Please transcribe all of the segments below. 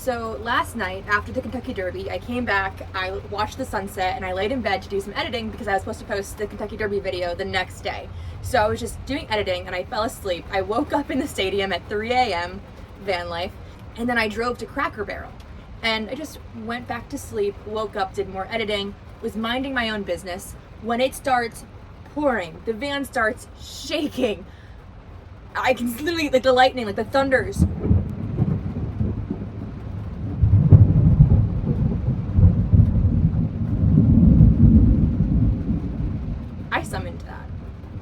So last night after the Kentucky Derby, I came back, I watched the sunset, and I laid in bed to do some editing because I was supposed to post the Kentucky Derby video the next day. So I was just doing editing and I fell asleep. I woke up in the stadium at 3 a.m., van life, and then I drove to Cracker Barrel. And I just went back to sleep, woke up, did more editing, was minding my own business. When it starts pouring, the van starts shaking. I can literally, like the lightning, like the thunders. I summoned that.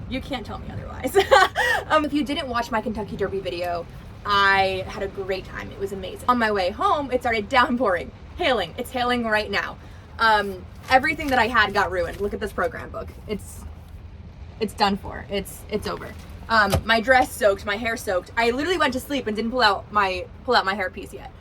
You can't tell me otherwise. If you didn't watch my Kentucky Derby video, I had a great time. It was amazing. On my way home, it started downpouring, hailing. It's hailing right now. Everything that I had got ruined. Look at this program book. It's done for. It's over. My dress soaked, my hair soaked. I literally went to sleep and didn't pull out my hairpiece yet.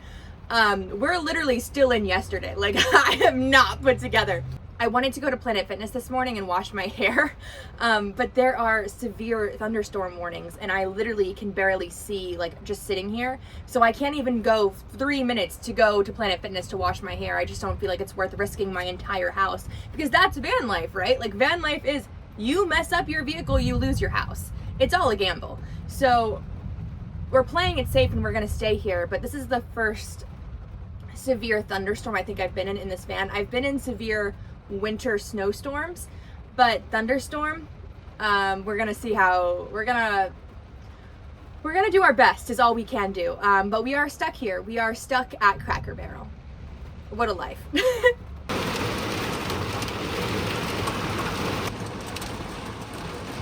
We're literally still in yesterday. Like, I am not put together. I wanted to go to Planet Fitness this morning and wash my hair, but there are severe thunderstorm warnings and I literally can barely see, like, just sitting here. So I can't even go 3 minutes to go to Planet Fitness to wash my hair. I just don't feel like it's worth risking my entire house, because that's van life, right? Like, van life is, you mess up your vehicle, you lose your house. It's all a gamble. So we're playing it safe and we're gonna stay here, but this is the first severe thunderstorm I think I've been in this van. I've been in severe winter snowstorms, but thunderstorm, we're gonna see how we're gonna do our best is all we can do. But we are stuck here. We are stuck at Cracker Barrel. What a life.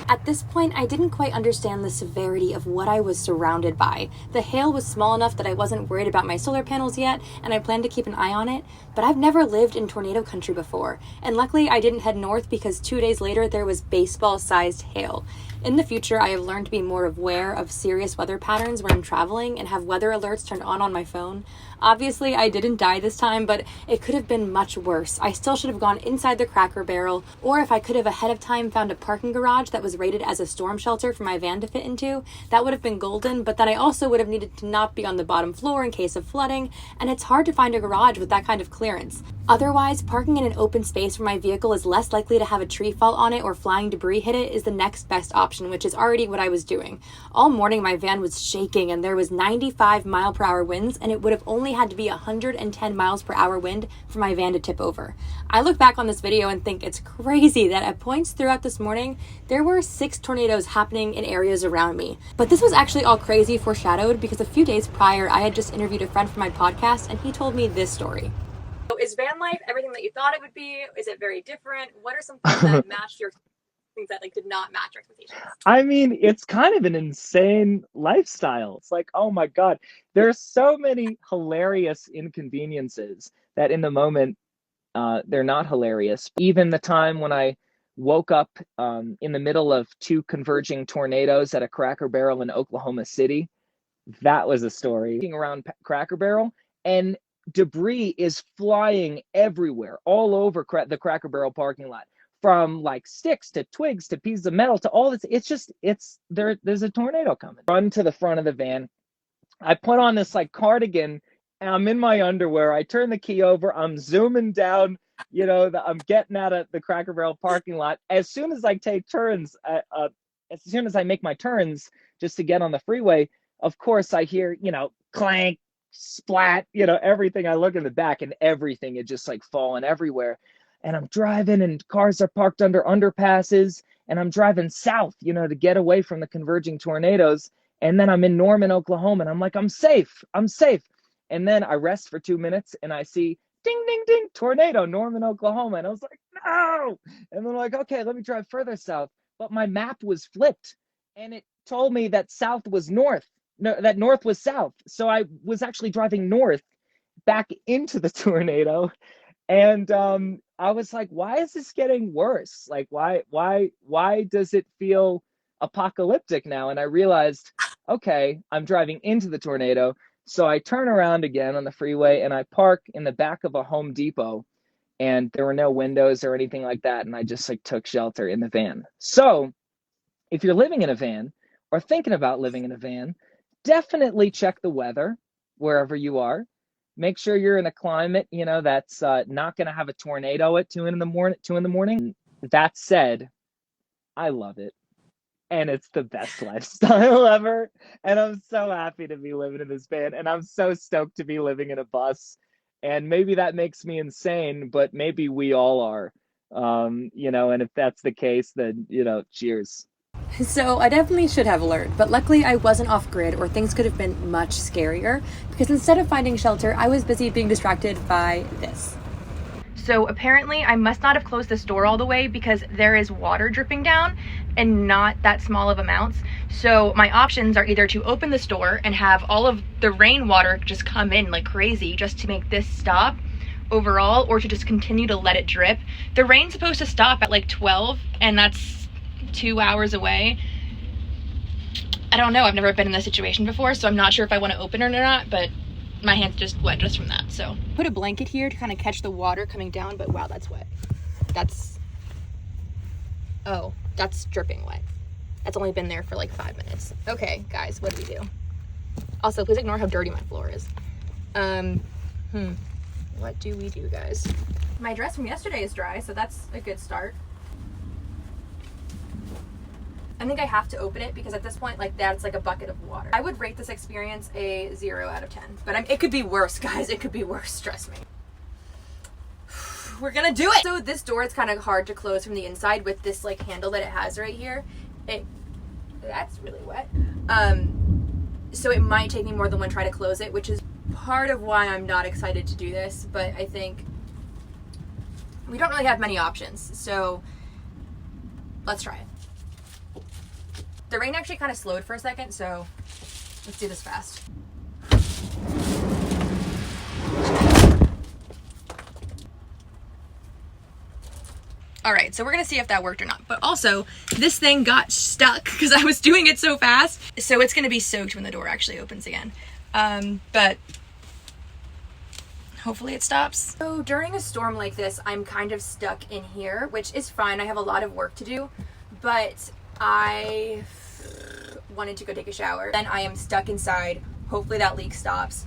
At this point, I didn't quite understand the severity of what I was surrounded by. The hail was small enough that I wasn't worried about my solar panels yet, and I planned to keep an eye on it, but I've never lived in tornado country before, and luckily I didn't head north because 2 days later there was baseball-sized hail. In the future, I have learned to be more aware of serious weather patterns when I'm traveling and have weather alerts turned on my phone. Obviously, I didn't die this time, but it could have been much worse. I still should have gone inside the Cracker Barrel, or if I could have ahead of time found a parking garage that was rated as a storm shelter for my van to fit into, that would have been golden, but then I also would have needed to not be on the bottom floor in case of flooding, and it's hard to find a garage with that kind of clearance. Otherwise, parking in an open space where my vehicle is less likely to have a tree fall on it or flying debris hit it is the next best option, which is already what I was doing. All morning my van was shaking and there was 95-mile-per-hour winds, and it would have only had to be 110 miles per hour wind for my van to tip over. I look back on this video and think it's crazy that at points throughout this morning, there were 6 tornadoes happening in areas around me. But this was actually all crazy foreshadowed because a few days prior, I had just interviewed a friend for my podcast and he told me this story. So is van life everything that you thought it would be? Is it very different? What are some things that matched your things that did not match your expectations? I mean, it's kind of an insane lifestyle. It's like, oh my God, there's so many hilarious inconveniences that in the moment, they're not hilarious. Even the time when I woke up in the middle of 2 converging tornadoes at a Cracker Barrel in Oklahoma City, that was a story. Around Cracker Barrel, and debris is flying everywhere, all over the Cracker Barrel parking lot, from like sticks to twigs to pieces of metal to all this. There's a tornado coming. Run to the front of the van. I put on this like cardigan and I'm in my underwear. I turn the key over. I'm zooming down, I'm getting out of the Cracker Barrel parking lot. As soon as I take turns, as soon as I make my turns just to get on the freeway, of course I hear, clank, splat, everything. I look in the back and everything is just like falling everywhere. And I'm driving and cars are parked under underpasses, and I'm driving south, to get away from the converging tornadoes. And then I'm in Norman, Oklahoma, and I'm like, I'm safe. And then I rest for 2 minutes and I see ding, ding, ding, tornado, Norman, Oklahoma. And I was like, no. And then I'm like, okay, let me drive further south. But my map was flipped and it told me that south was north. No, that north was south. So I was actually driving north back into the tornado. And I was like, why is this getting worse? Like, why does it feel apocalyptic now? And I realized, okay, I'm driving into the tornado. So I turn around again on the freeway and I park in the back of a Home Depot, and there were no windows or anything like that. And I just like took shelter in the van. So if you're living in a van or thinking about living in a van, definitely check the weather wherever you are. make sure you're in a climate, that's not going to have a tornado at 2 in the morning. That said, I love it. And it's the best lifestyle ever. And I'm so happy to be living in this van. And I'm so stoked to be living in a bus. And maybe that makes me insane, but maybe we all are. And if that's the case, then, cheers. So I definitely should have learned, but luckily I wasn't off grid or things could have been much scarier because instead of finding shelter, I was busy being distracted by this. So apparently I must not have closed this door all the way because there is water dripping down and not that small of amounts. So my options are either to open this door and have all of the rainwater just come in like crazy just to make this stop overall, or to just continue to let it drip. The rain's supposed to stop at like 12 and that's 2 hours away. I don't know, I've never been in this situation before, so I'm not sure if I want to open it or not, but my hand's just wet just from that. So put a blanket here to kind of catch the water coming down, but wow, that's wet. That's dripping wet. That's only been there for like 5 minutes. Okay, guys, what do we do? Also, please ignore how dirty my floor is. What do we do, guys? My dress from yesterday is dry, so that's a good start. I think I have to open it because at this point, like, that's like a bucket of water. I would rate this experience a 0 out of 10, but it could be worse, guys. It could be worse, trust me. We're gonna do it. So this door is kind of hard to close from the inside with this like handle that it has right here. That's really wet. So it might take me more than one try to close it, which is part of why I'm not excited to do this, but I think we don't really have many options. So let's try it. The rain actually kind of slowed for a second, so let's do this fast. All right, so we're gonna see if that worked or not. But also, this thing got stuck because I was doing it so fast. So it's gonna be soaked when the door actually opens again. But hopefully it stops. So during a storm like this, I'm kind of stuck in here, which is fine. I have a lot of work to do, but I wanted to go take a shower. Then I am stuck inside. Hopefully that leak stops.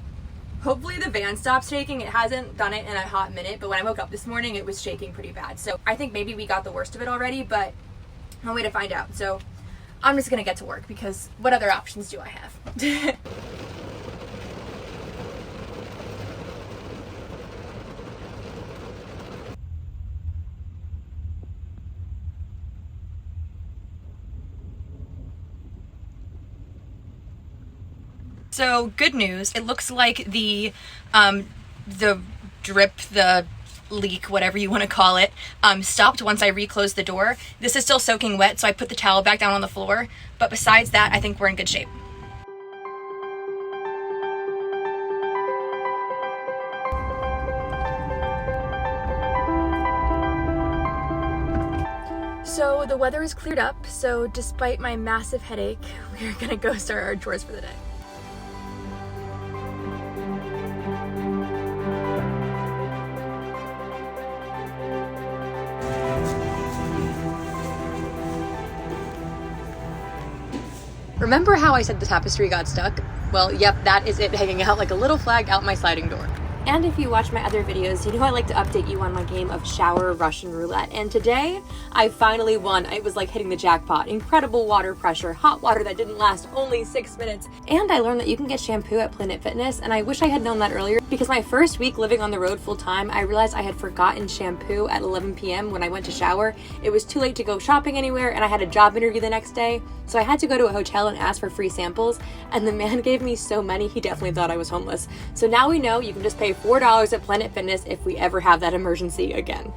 Hopefully the van stops shaking. It hasn't done it in a hot minute, but when I woke up this morning, it was shaking pretty bad. So I think maybe we got the worst of it already, but no way to find out. So I'm just gonna get to work because what other options do I have? So good news, it looks like the drip, the leak, whatever you want to call it, stopped once I reclosed the door. This is still soaking wet, so I put the towel back down on the floor. But besides that, I think we're in good shape. So the weather is cleared up, so despite my massive headache, we're gonna go start our chores for the day. Remember how I said the tapestry got stuck? Well, yep, that is it hanging out like a little flag out my sliding door. And if you watch my other videos, you know I like to update you on my game of shower Russian roulette. And today, I finally won. It was like hitting the jackpot. Incredible water pressure, hot water that didn't last only 6 minutes. And I learned that you can get shampoo at Planet Fitness, and I wish I had known that earlier because my first week living on the road full time, I realized I had forgotten shampoo at 11 p.m. when I went to shower. It was too late to go shopping anywhere, and I had a job interview the next day. So I had to go to a hotel and ask for free samples, and the man gave me so many, he definitely thought I was homeless. So now we know you can just pay $4 at Planet Fitness if we ever have that emergency again.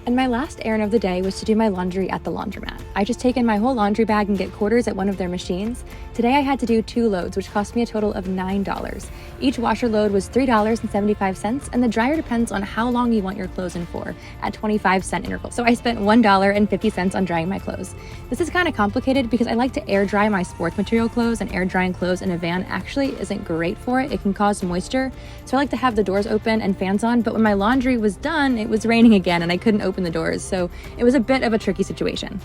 And my last errand of the day was to do my laundry at the laundromat. I just take in my whole laundry bag and get quarters at one of their machines. Today I had to do 2 loads, which cost me a total of $9. Each washer load was $3.75, and the dryer depends on how long you want your clothes in for, at 25-cent intervals. So I spent $1.50 on drying my clothes. This is kind of complicated because I like to air dry my sports material clothes, and air drying clothes in a van actually isn't great for it. It can cause moisture. So I like to have the doors open and fans on, but when my laundry was done, it was raining again and I couldn't open the doors. So it was a bit of a tricky situation.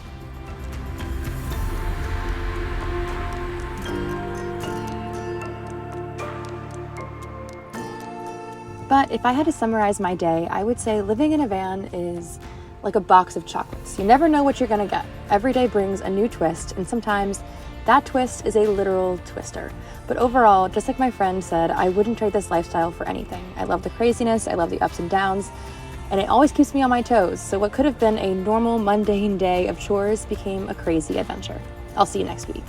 But if I had to summarize my day, I would say living in a van is like a box of chocolates. You never know what you're gonna get. Every day brings a new twist, and sometimes that twist is a literal twister. But overall, just like my friend said, I wouldn't trade this lifestyle for anything. I love the craziness, I love the ups and downs, and it always keeps me on my toes. So what could have been a normal, mundane day of chores became a crazy adventure. I'll see you next week.